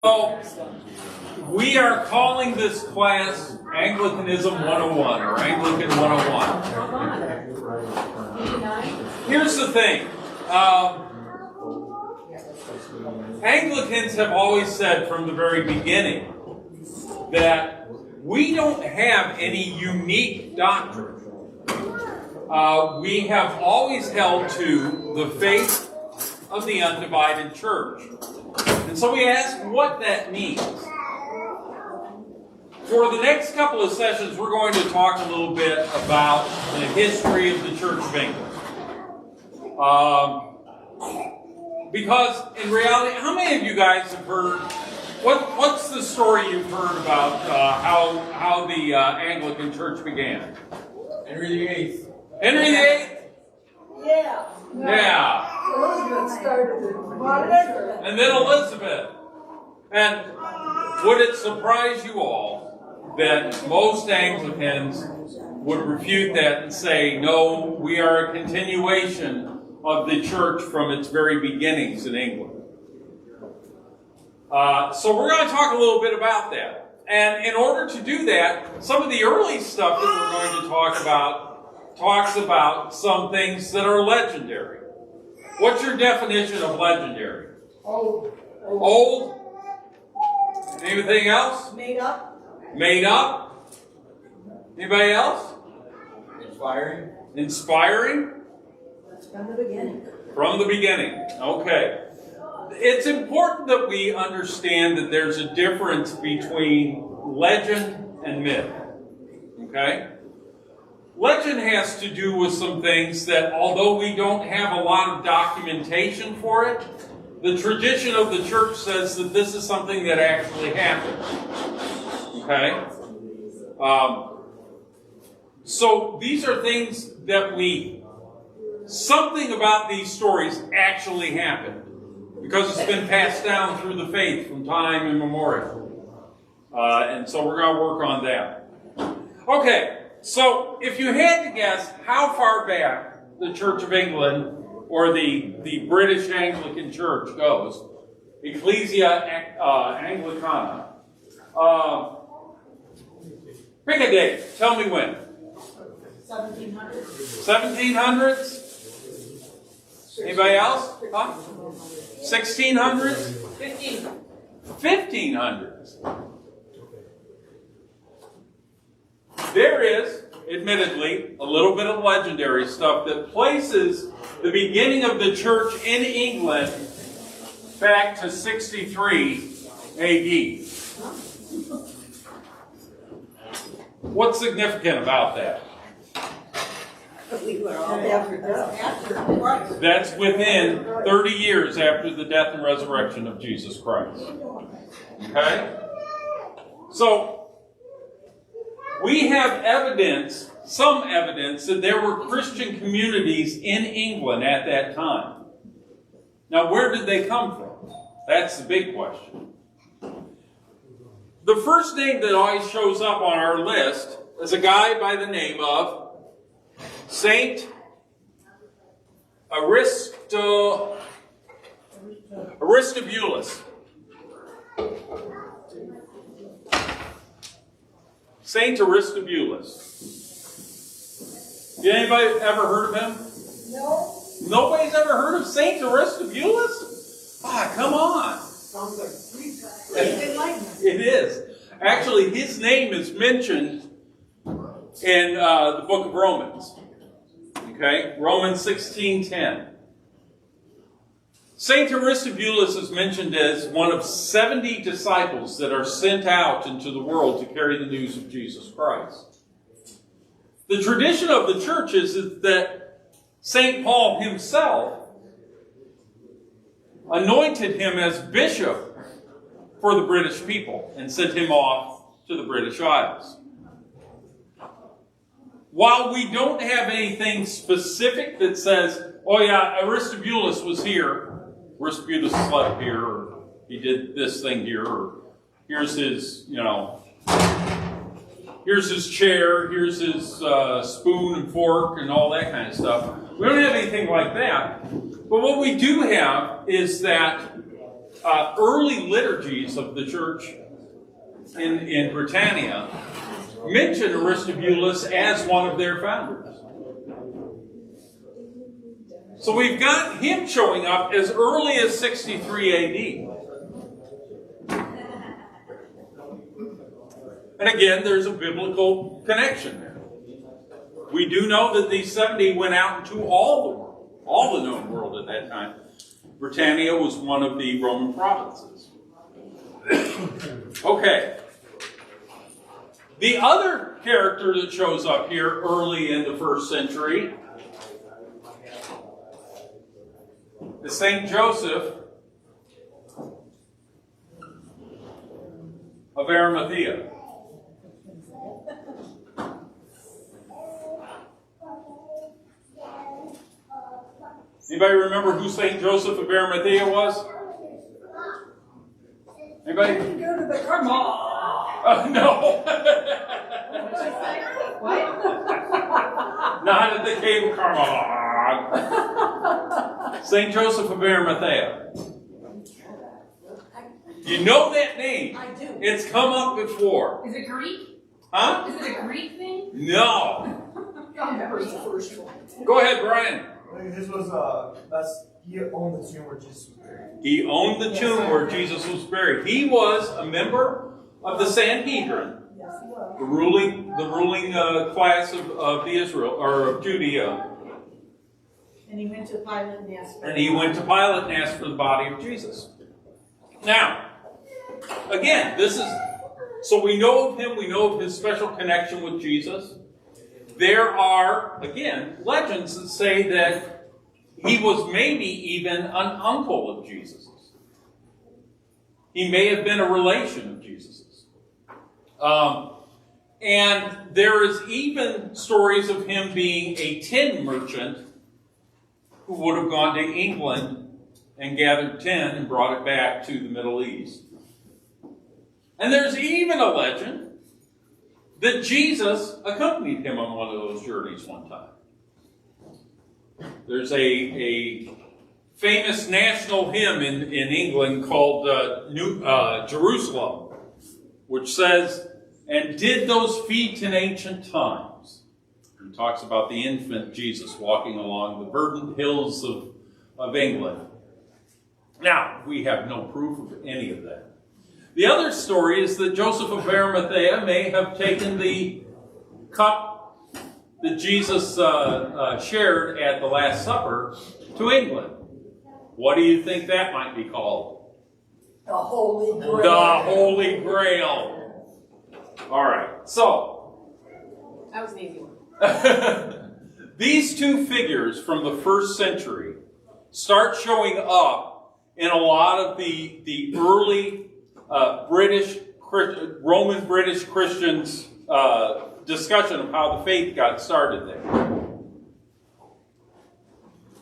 So, we are calling this class Anglicanism 101 or Anglican 101. Here's the thing. Anglicans have always said from the very beginning that we don't have any unique doctrine. We have always held to the faith of the undivided church. And so we ask what that means. For the next couple of sessions, we're going to talk a little bit about the history of the Church of England. Because in reality, how many of you guys have heard, what's the story you've heard about how the Anglican Church began? Henry VIII. Henry VIII? Yeah. Yeah. Elizabeth started it. And then Elizabeth. And would it surprise you all that most Anglicans would refute that and say, no, we are a continuation of the church from its very beginnings in England? So we're going to talk a little bit about that. And in order to do that, some of the early stuff that we're going to talk about talks about some things that are legendary. What's your definition of legendary? Old. Old? Anything else? Made up. Made up? Anybody else? Inspiring. Inspiring? From the beginning. From the beginning. Okay. It's important that we understand that there's a difference between legend and myth. Okay? Legend has to do with some things that, although we don't have a lot of documentation for it, the tradition of the church says that this is something that actually happened. Okay? So these are things that something about these stories actually happened because it's been passed down through the faith from time immemorial. And so we're going to work on that. Okay. So, if you had to guess how far back the Church of England or the British Anglican Church goes, Ecclesia Anglicana, pick a date. Tell me when. 1700s. 1700s? Anybody else? Huh? 1600s? 1500s. There is, admittedly, a little bit of legendary stuff that places the beginning of the church in England back to 63 A.D. What's significant about that? We were all after Christ. That's within 30 years after the death and resurrection of Jesus Christ. Okay? So, we have evidence, some evidence, that there were Christian communities in England at that time. Now, where did they come from? That's the big question. The first name that always shows up on our list is a guy by the name of Saint Aristobulus. Saint Aristobulus. Did anybody ever heard of him? No. Nobody's ever heard of Saint Aristobulus? Ah, come on. Sounds like enlightenment. It is. Actually, his name is mentioned in the book of Romans. Okay? Romans 16:10. Saint Aristobulus is mentioned as one of 70 disciples that are sent out into the world to carry the news of Jesus Christ. The tradition of the church is that St. Paul himself anointed him as bishop for the British people and sent him off to the British Isles. While we don't have anything specific that says, oh yeah, Aristobulus was here, Aristobulus slept here, or he did this thing here, or here's his, here's his chair, here's his spoon and fork and all that kind of stuff. We don't have anything like that. But what we do have is that early liturgies of the church in Britannia mention Aristobulus as one of their founders. So we've got him showing up as early as 63 AD. And again, there's a biblical connection there. We do know that these 70 went out into all the world, all the known world at that time. Britannia was one of the Roman provinces. Okay. The other character that shows up here early in the first century is Saint Joseph of Arimathea. Anybody remember who Saint Joseph of Arimathea was? Anybody? Go to the come on. No. What? Not at the cave of Carmel. Saint Joseph of Arimathea. You know that name. I do. It's come up before. Is it Greek? Huh? Is it a Greek thing? No. That was the first one. Go ahead, Brian. His was he owned the tomb where Jesus was buried. He owned the tomb where Jesus was buried. He was a member of the Sanhedrin, Yes, he was. the ruling class of the Israel or of Judea. And he went to Pilate and asked. And he went to Pilate and asked for the body of Jesus. Now, again, this is so we know of him. We know of his special connection with Jesus. There are, again, legends that say that he was maybe even an uncle of Jesus's. He may have been a relation of Jesus's. And there is even stories of him being a tin merchant who would have gone to England and gathered tin and brought it back to the Middle East. And there's even a legend that Jesus accompanied him on one of those journeys one time. There's a famous national hymn in England called Jerusalem, which says, "And did those feet in ancient times." He talks about the infant Jesus walking along the verdant hills of England. Now, we have no proof of any of that. The other story is that Joseph of Arimathea may have taken the cup that Jesus shared at the Last Supper to England. What do you think that might be called? The Holy Grail. The Holy Grail. All right, so That was an easy one. these two figures from the first century start showing up in a lot of the early Roman British Christians' discussion of how the faith got started there.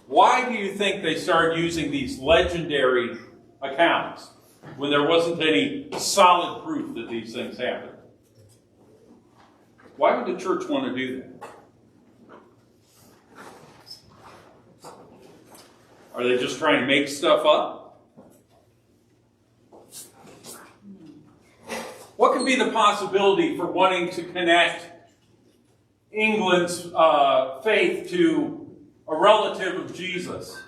Why do you think they started using these legendary accounts when there wasn't any solid proof that these things happened? Why would the church want to do that? Are they just trying to make stuff up? What could be the possibility for wanting to connect England's faith to a relative of Jesus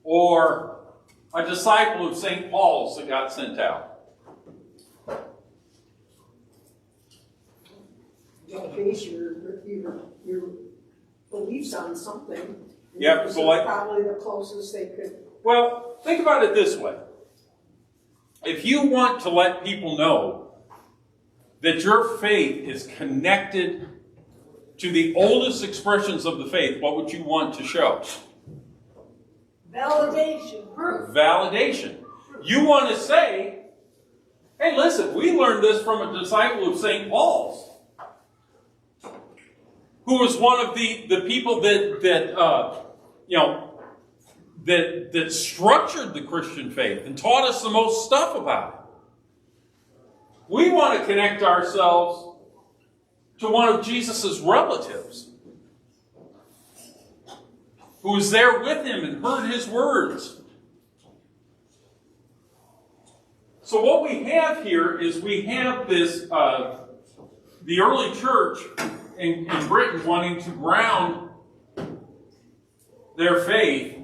or a disciple of St. Paul's that got sent out? You base your beliefs on something. Yeah, This so is like- probably the closest they could. Well, think about it this way. If you want to let people know that your faith is connected to the oldest expressions of the faith, what would you want to show? Validation. Proof. Validation. You want to say, hey, listen, we learned this from a disciple of St. Paul's, who was one of the people that structured the Christian faith and taught us the most stuff about it. We want to connect ourselves to one of Jesus' relatives who was there with him and heard his words. So what we have here is we have this, the early church in Britain wanting to ground their faith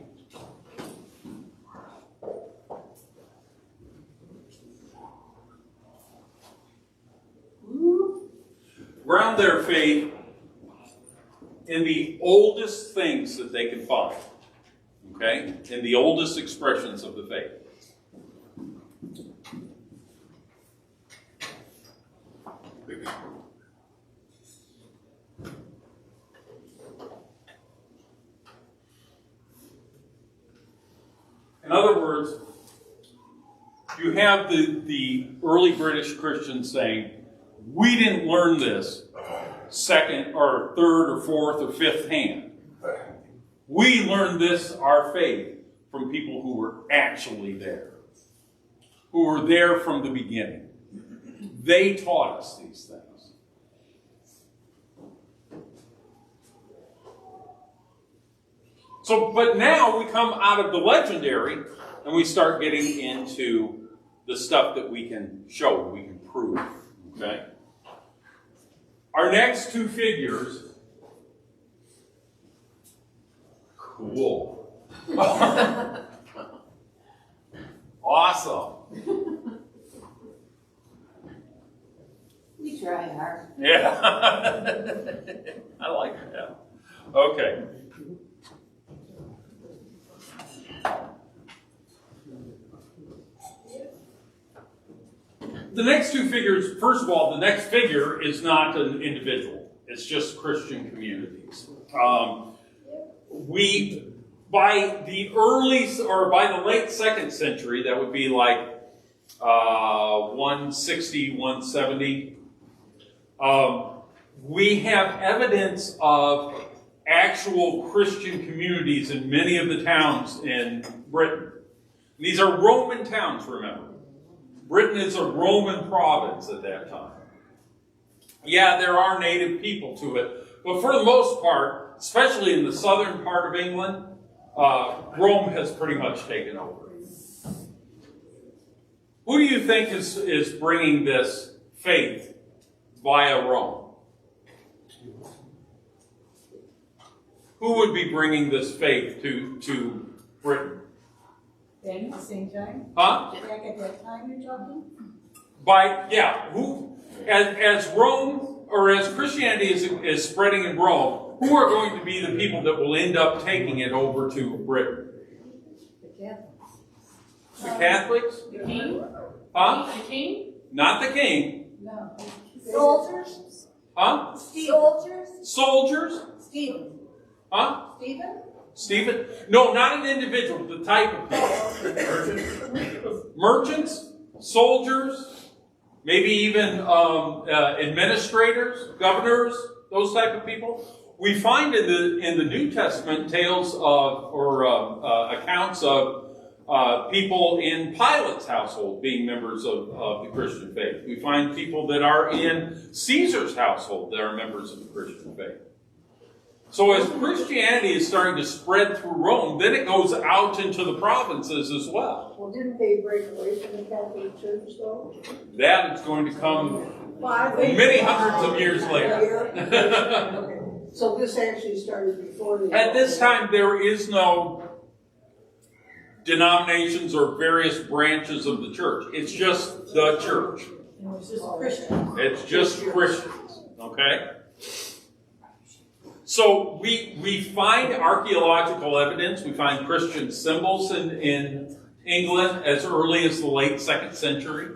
in the oldest things that they can find. Okay? In the oldest expressions of the faith. In other words, you have the early British Christians saying, we didn't learn this second or third or fourth or fifth hand. We learned this, our faith, from people who were actually there, who were there from the beginning. They taught us these things. So, but now we come out of the legendary and we start getting into the stuff that we can show, we can prove. Okay? Our next two figures, cool. Awesome. We try hard. Yeah. I like that. Okay. The next two figures, first of all, the next figure is not an individual. It's just Christian communities. By the late 2nd century, that would be like 160, 170, we have evidence of actual Christian communities in many of the towns in Britain. These are Roman towns, remember. Britain is a Roman province at that time. Yeah, there are native people to it, but for the most part, especially in the southern part of England, Rome has pretty much taken over. Who do you think is bringing this faith via Rome? Who would be bringing this faith to Britain? Then at the same time? Huh? Back at that time you're talking? As Rome, or as Christianity is spreading in Rome, who are going to be the people that will end up taking it over to Britain? The Catholics. The Catholics? The king? Huh? The king? Not the king. No. Soldiers? Huh? Soldiers? Soldiers? Stephen. Huh? Stephen? Stephen? No, not an individual, the type of people. Merchants? Soldiers? Maybe even administrators? Governors? Those type of people? We find in the New Testament tales of, or accounts of people in Pilate's household being members of the Christian faith. We find people that are in Caesar's household that are members of the Christian faith. So as Christianity is starting to spread through Rome, then it goes out into the provinces as well. Well, didn't they break away from the Catholic Church, though? That is going to come Well, I think- many hundreds of years later. Okay. So this actually started before the... At this time, there is no denominations or various branches of the church. It's just the church. And it was just Christian. It's just Christians. Okay? So we find archaeological evidence. We find Christian symbols in England as early as the late 2nd century.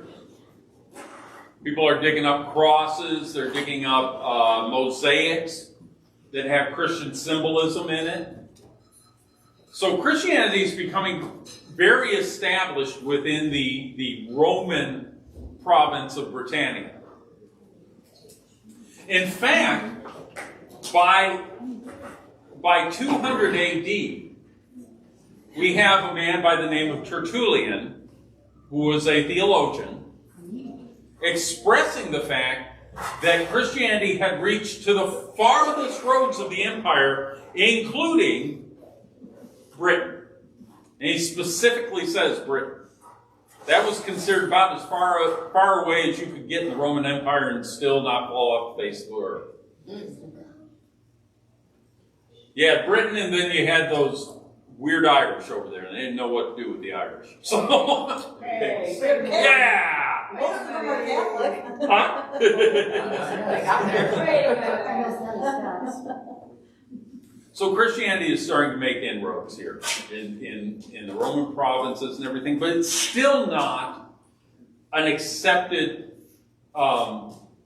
People are digging up crosses. They're digging up mosaics that have Christian symbolism in it. So Christianity is becoming very established within the Roman province of Britannia. In fact, by 200 AD, we have a man by the name of Tertullian, who was a theologian, expressing the fact that Christianity had reached to the farthest roads of the empire, including Britain. And he specifically says Britain. That was considered about as far away as you could get in the Roman Empire and still not fall off the face of the earth. You had Britain, and then you had those weird Irish over there. They didn't know what to do with the Irish. So, yeah! Most of them are Catholic. Huh? They got there. So Christianity is starting to make inroads here in the Roman provinces and everything, but it's still not an accepted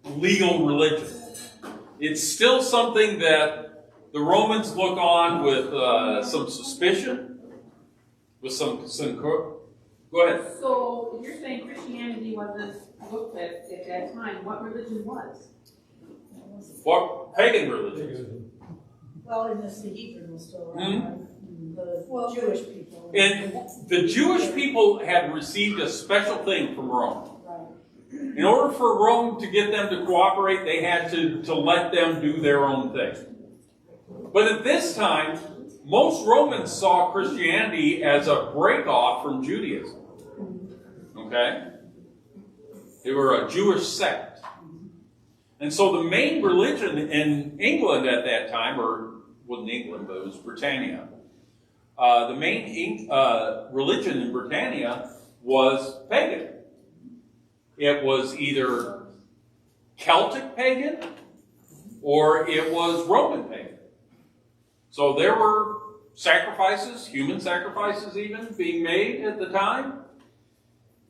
legal religion. It's still something that the Romans look on with some suspicion, with some go ahead. So if you're saying Christianity wasn't looked at that time, what religion was? What pagan religions? Well, in this, the Hebrew was still around, right? The Jewish people. And the Jewish people had received a special thing from Rome. Right. In order for Rome to get them to cooperate, they had to let them do their own thing. But at this time, most Romans saw Christianity as a break-off from Judaism. Okay? They were a Jewish sect. And so the main religion in England at that time, or wasn't England, but it was Britannia. The main religion in Britannia was pagan. It was either Celtic pagan or it was Roman pagan. So there were sacrifices, human sacrifices even, being made at the time.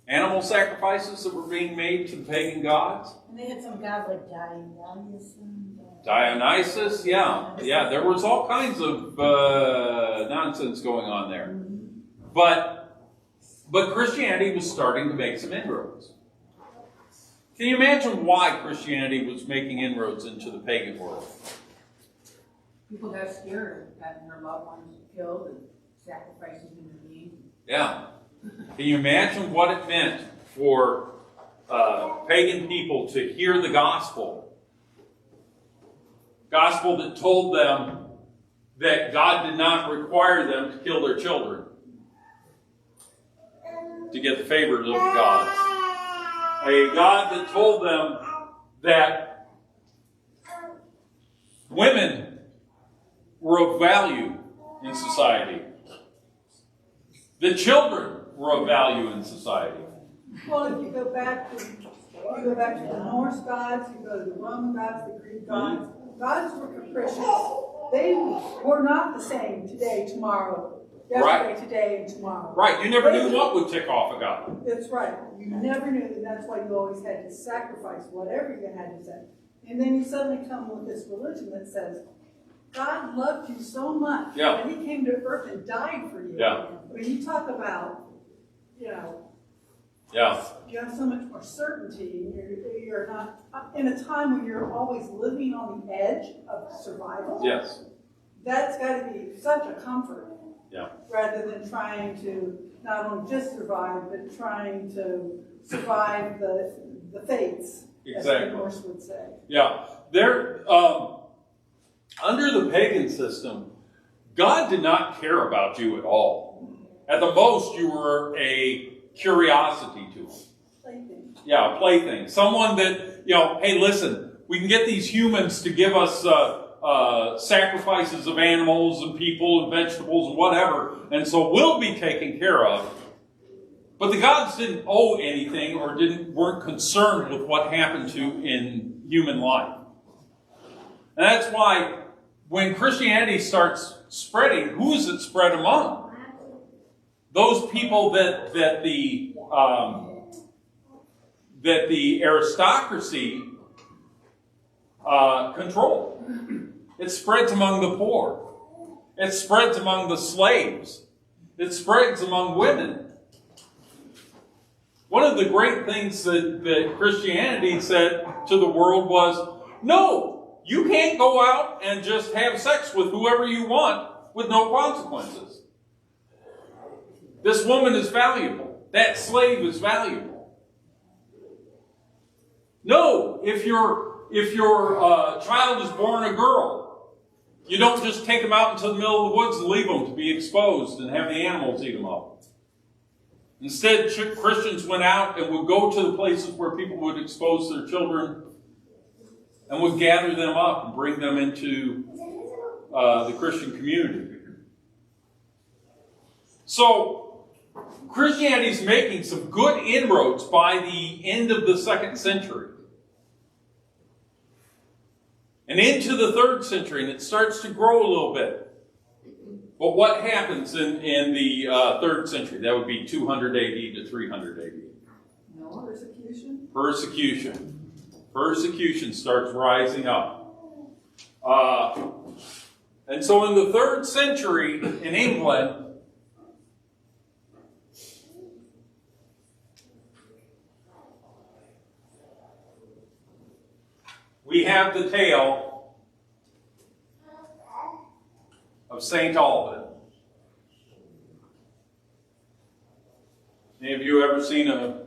Animal sacrifices that were being made to the pagan gods. And they had some gods like Dionysus. Dionysus, yeah. There was all kinds of nonsense going on there. But Christianity was starting to make some inroads. Can you imagine why Christianity was making inroads into the pagan world? People got scared of having their loved ones killed and sacrifices in their name. Yeah. Can you imagine what it meant for pagan people to hear the gospel? Gospel that told them that God did not require them to kill their children to get the favors of God. A God that told them that women were of value in society. The children were of value in society. Well, if you go back to the Norse gods, you go to the Roman gods, the Greek gods, gods were capricious. They were not the same today, tomorrow, yesterday, today, and tomorrow. Right, you never knew what would tick off a god. That's right. You never knew, and that's why you always had to sacrifice whatever you had to say. And then you suddenly come with this religion that says, God loved you so much that He came to earth and died for you. Yeah. When you talk about, you have so much more certainty. You're not in a time when you're always living on the edge of survival. Yes. That's got to be such a comfort. Yeah. Rather than trying to not only just survive, but trying to survive the fates, as the Norse would say. Yeah. There, under the pagan system, God did not care about you at all. At the most, you were a curiosity to Him. Plaything. Yeah, a plaything. Someone that, hey, listen, we can get these humans to give us sacrifices of animals and people and vegetables and whatever, and so we'll be taken care of. But the gods didn't owe anything or weren't concerned with what happened to in human life. And that's why when Christianity starts spreading, who is it spread among? Those people that the aristocracy control. It spreads among the poor. It spreads among the slaves. It spreads among women. One of the great things that Christianity said to the world was, no, you can't go out and just have sex with whoever you want with no consequences. This woman is valuable. That slave is valuable. No, if your child is born a girl, you don't just take them out into the middle of the woods and leave them to be exposed and have the animals eat them up. Instead, Christians went out and would go to the places where people would expose their children and would gather them up and bring them into the Christian community. So, Christianity is making some good inroads by the end of the 2nd century. And into the 3rd century, and it starts to grow a little bit. But what happens in the 3rd century? That would be 200 AD to 300 AD. No persecution. Persecution. Persecution starts rising up. And so in the 3rd century in England, we have the tale of St. Alban. Any of you ever seen an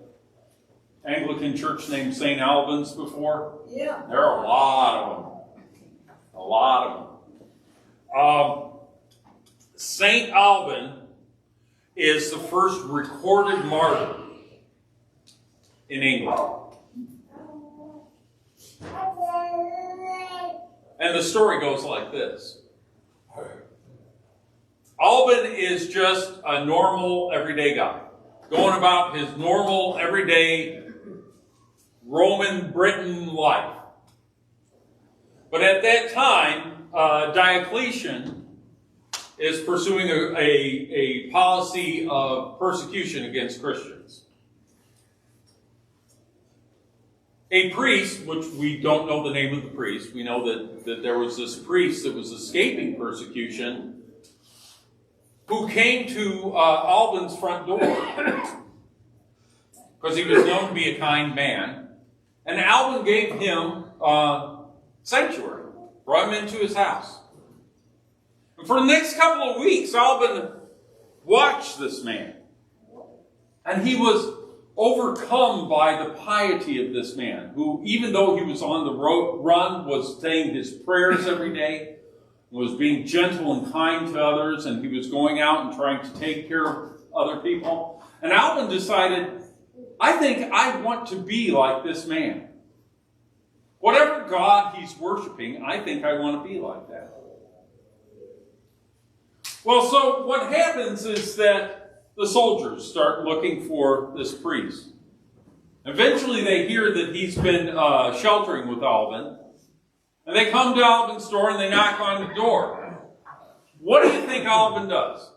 Anglican church named St. Albans before? Yeah. There are a lot of them. A lot of them. St. Alban is the first recorded martyr in England. And the story goes like this. Alban is just a normal, everyday guy, going about his normal, everyday Roman Britain life. But at that time, Diocletian is pursuing a policy of persecution against Christians. A priest, which we don't know the name of the priest, we know that there was this priest that was escaping persecution who came to Alban's front door because he was known to be a kind man. And Alban gave him sanctuary, brought him into his house. And for the next couple of weeks, Alban watched this man. And he was overcome by the piety of this man, who, even though he was on the run, was saying his prayers every day, was being gentle and kind to others, and he was going out and trying to take care of other people. And Alban decided, I think I want to be like this man. Whatever God he's worshiping, I think I want to be like that. Well, so what happens is that the soldiers start looking for this priest. Eventually they hear that he's been sheltering with Alban. And they come to Alban's door and they knock on the door. What do you think Alban does?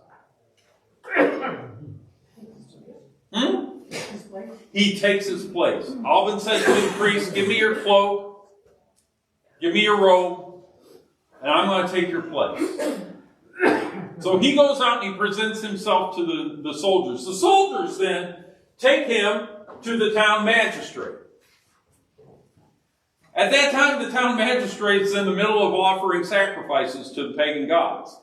He takes his place. Alban says to the priest, give me your cloak, give me your robe, and I'm going to take your place. So he goes out and he presents himself to the soldiers. The soldiers then take him to the town magistrate. At that time, the town magistrate is in the middle of offering sacrifices to the pagan gods.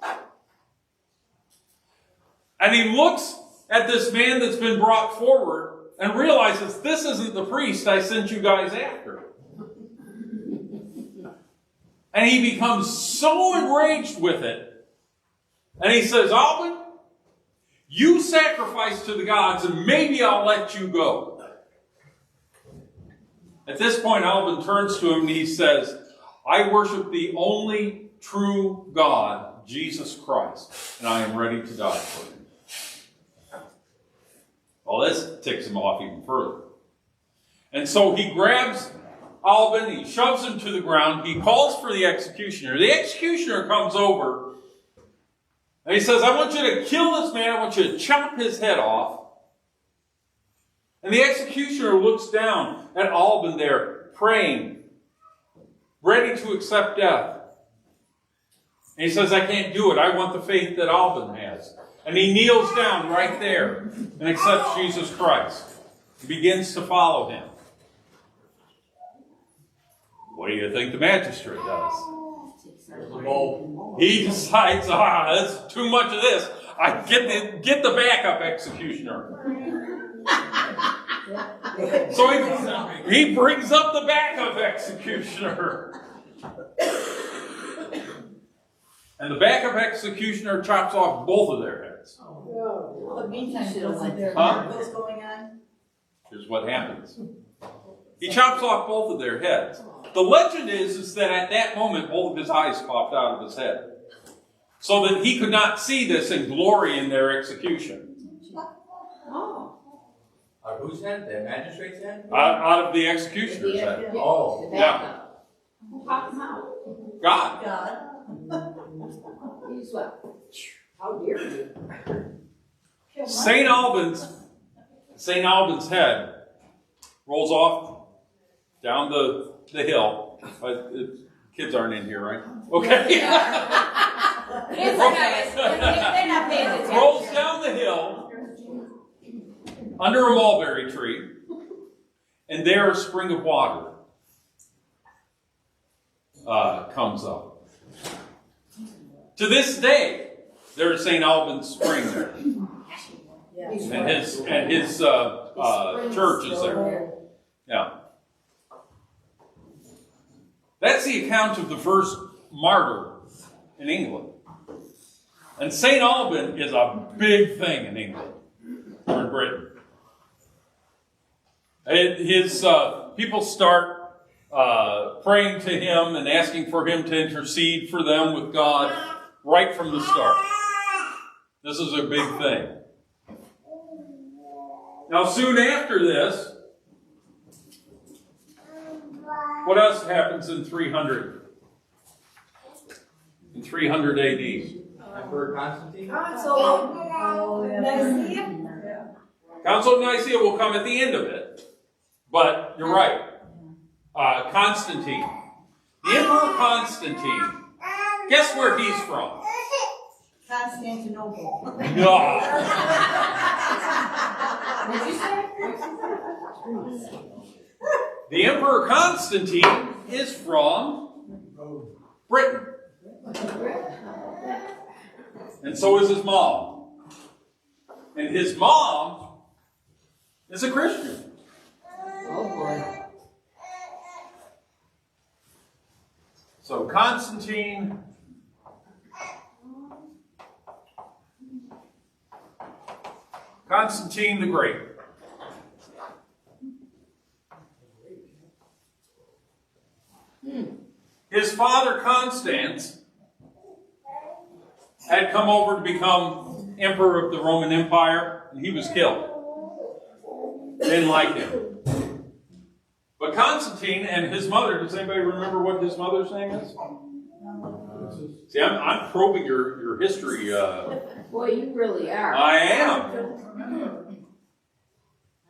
And he looks at this man that's been brought forward and realizes, this isn't the priest I sent you guys after. And he becomes so enraged with it. And he says, Alban, you sacrifice to the gods and maybe I'll let you go. At this point, Alban turns to him and he says, I worship the only true God, Jesus Christ, and I am ready to die for him. Well, this ticks him off even further. And so he grabs Alban, he shoves him to the ground, he calls for the executioner. The executioner comes over and he says, I want you to kill this man, I want you to chop his head off. And the executioner looks down at Alban there, praying, ready to accept death. And he says, I can't do it. I want the faith that Alban has. And he kneels down right there and accepts Jesus Christ. He begins to follow him. What do you think the magistrate does? He decides, that's too much of this. I get the backup executioner. So he brings up the backup executioner. And the backup executioner chops off both of their heads. Well, the meantime, wasn't there Huh? miracles going on? Here's what happens. He chops off both of their heads. The legend is that at that moment, both of his eyes popped out of his head, so that he could not see this and glory in their execution. Oh. Whose head? The magistrate's head? Out of the executioner's head. Oh. Yeah. Who popped him out? God. God. He's what? How dare you? St. Albans' head rolls off down the hill. Kids aren't in here, right? Okay. Kids are they're not paying attention. Rolls down the hill under a mulberry tree, and there a spring of water comes up. To this day, there is St. Albans Spring there, and his church is there. Yeah, that's the account of the first martyr in England. And St. Alban is a big thing in England or in Britain. His people start praying to him and asking for him to intercede for them with God right from the start. This is a big thing. Now, soon after this, what else happens in 300? In 300 AD? Emperor Constantine? Council of Nicaea. Council of Nicaea will come at the end of it. But you're right. Constantine. The Emperor Constantine. Guess where he's from? Constantinople. No. Did you say? The Emperor Constantine is from Britain. And so is his mom. And his mom is a Christian. Oh boy. So Constantine the Great. His father Constans had come over to become emperor of the Roman Empire, and he was killed. Didn't like him. But Constantine and his mother, does anybody remember what his mother's name is? See, I'm probing your history. Boy, you really are. I am.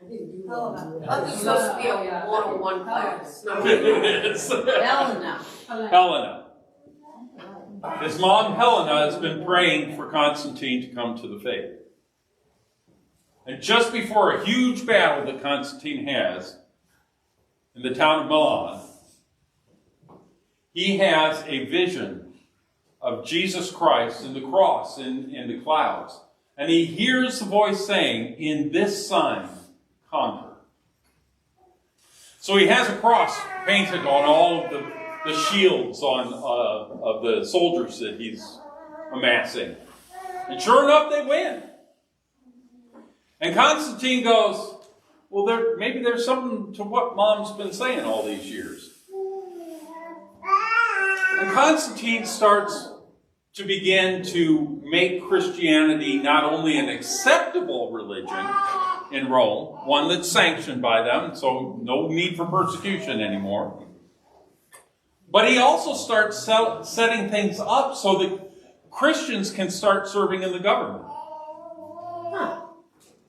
It's supposed to be a 101 class. It is. Helena. Helena. His mom, Helena, has been praying for Constantine to come to the faith. And just before a huge battle that Constantine has in the town of Milan, he has a vision of Jesus Christ and the cross in the clouds. And he hears the voice saying, "In this sign, conquer." So he has a cross painted on all of the shields of the soldiers that he's amassing. And sure enough, they win. And Constantine goes, well, maybe there's something to what Mom's been saying all these years. And Constantine starts to begin to make Christianity not only an acceptable religion in Rome, one that's sanctioned by them, so no need for persecution anymore, but he also starts setting things up so that Christians can start serving in the government.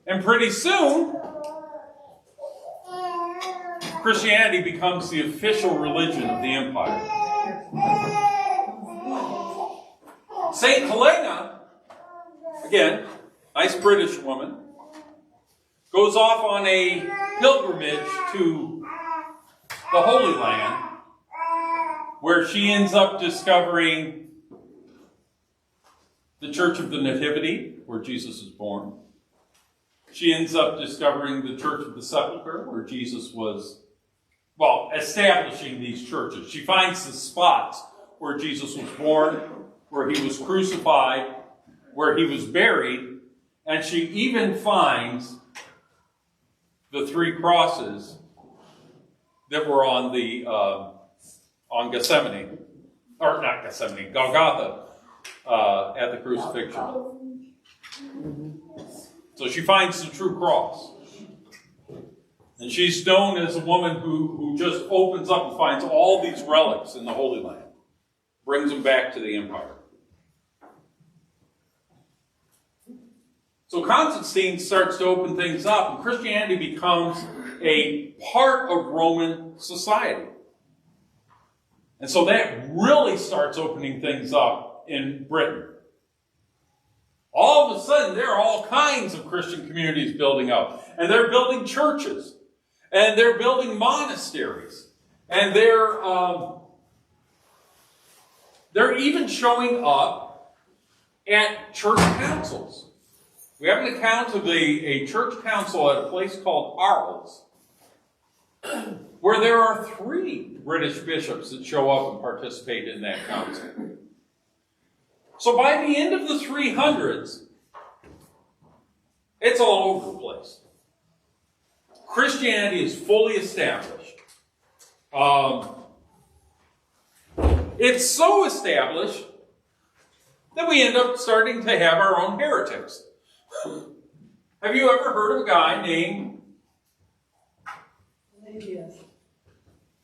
And pretty soon, Christianity becomes the official religion of the empire. Saint Helena, again, nice British woman, goes off on a pilgrimage to the Holy Land, where she ends up discovering the Church of the Nativity, where Jesus is born. She ends up discovering the Church of the Sepulchre, where Jesus was, establishing these churches. She finds the spots where Jesus was born, where he was crucified, where he was buried, And she even finds the 3 crosses that were on the on Gethsemane, or not Gethsemane, Golgotha, at the crucifixion. So she finds the true cross. And she's known as a woman who just opens up and finds all these relics in the Holy Land, brings them back to the empire. So Constantine starts to open things up, and Christianity becomes a part of Roman society. And so that really starts opening things up in Britain. All of a sudden, there are all kinds of Christian communities building up. And they're building churches. And they're building monasteries. And they're even showing up at church councils. We have an account of a church council at a place called Arles, where there are 3 British bishops that show up and participate in that council. So by the end of the 300s, it's all over the place. Christianity is fully established. It's so established that we end up starting to have our own heretics. Have you ever heard of a guy named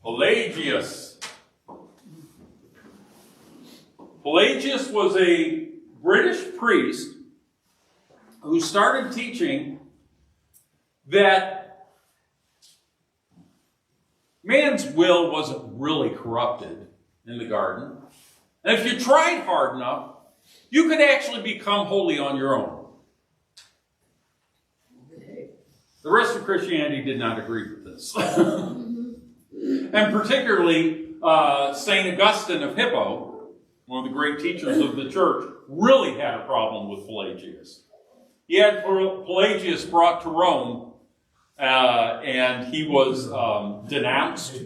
Pelagius? Pelagius was a British priest who started teaching that man's will wasn't really corrupted in the garden. And if you tried hard enough, you could actually become holy on your own. The rest of Christianity did not agree with this. And particularly, St. Augustine of Hippo, one of the great teachers of the church, really had a problem with Pelagius. He had Pelagius brought to Rome, and he was denounced,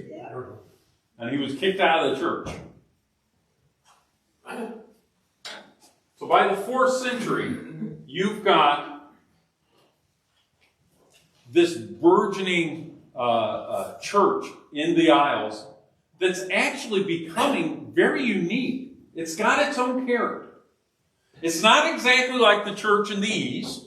and he was kicked out of the church. So by the 4th century, you've got this burgeoning church in the Isles that's actually becoming very unique. It's got its own character. It's not exactly like the church in the East,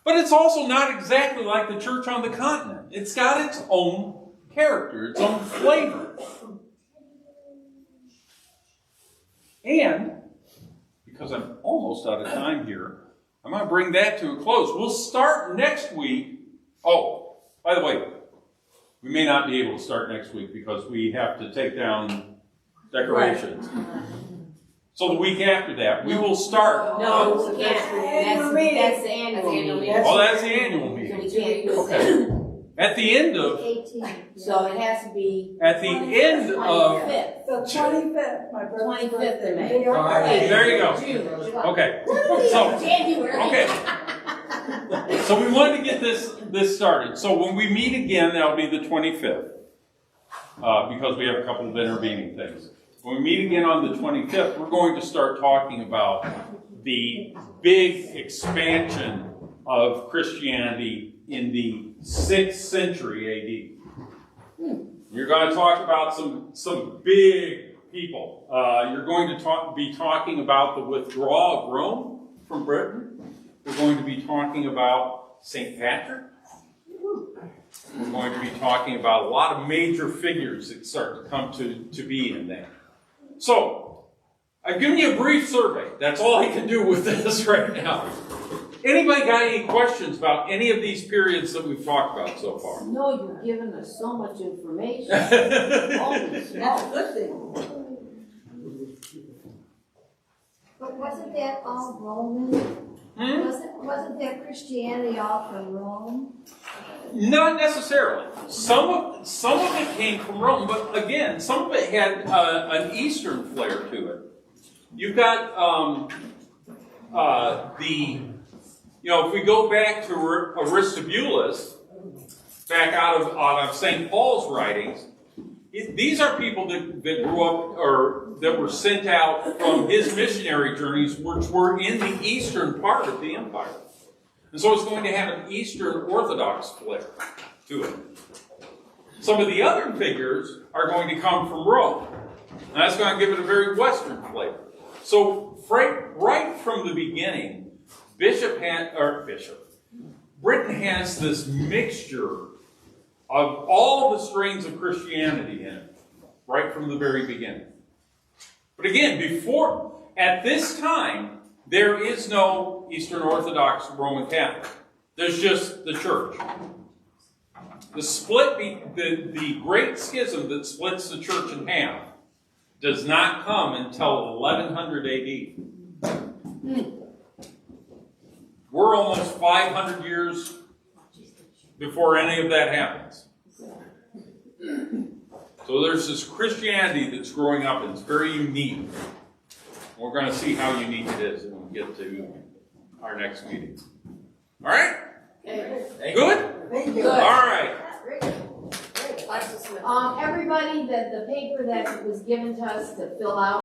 but it's also not exactly like the church on the continent. It's got its own character, its own flavor. And, because I'm almost out of time here, I'm going to bring that to a close. We'll start next week. Oh, by the way, we may not be able to start next week because we have to take down decorations. So the week after that, we will start. No, we can't. That's the annual meeting. Oh, that's the annual meeting. So we can't do Okay. At the end of, So it has to be at the end of, 25th. The 25th, my brother's 25th of birthday. May. there you go. June. Okay. So, January. okay. So we wanted to get this started. So when we meet again, that'll be the 25th. Because we have a couple of intervening things. When we meet again on the 25th, we're going to start talking about the big expansion of Christianity in the 6th century AD. You're going to talk about some big people. You're going to be talking about the withdrawal of Rome from Britain. We're going to be talking about St. Patrick. We're going to be talking about a lot of major figures that start to come to be in there. So, I've given you a brief survey. That's all I can do with this right now. Anybody got any questions about any of these periods that we've talked about so far? No, you've given us so much information. Holy smokes. That's a good thing. But wasn't that all Roman? Wasn't that Christianity all from Rome? Not necessarily. Some of it came from Rome, but again, some of it had an Eastern flair to it. You've got if we go back to Aristobulus, back out of St. Paul's writings, these are people that grew up or that were sent out from his missionary journeys, which were in the eastern part of the empire. And so it's going to have an Eastern Orthodox flair to it. Some of the other figures are going to come from Rome. And that's going to give it a very Western flavor. So right from the beginning, Britain has this mixture of all the strains of Christianity in it, right from the very beginning. But again, at this time, there is no Eastern Orthodox Roman Catholic. There's just the church. The great schism that splits the church in half does not come until 1100 AD. We're almost 500 years before any of that happens. So there's this Christianity that's growing up, and it's very unique. We're going to see how unique it is when we get to our next meeting. All right? Good? Thank you. All right. Everybody, the paper that was given to us to fill out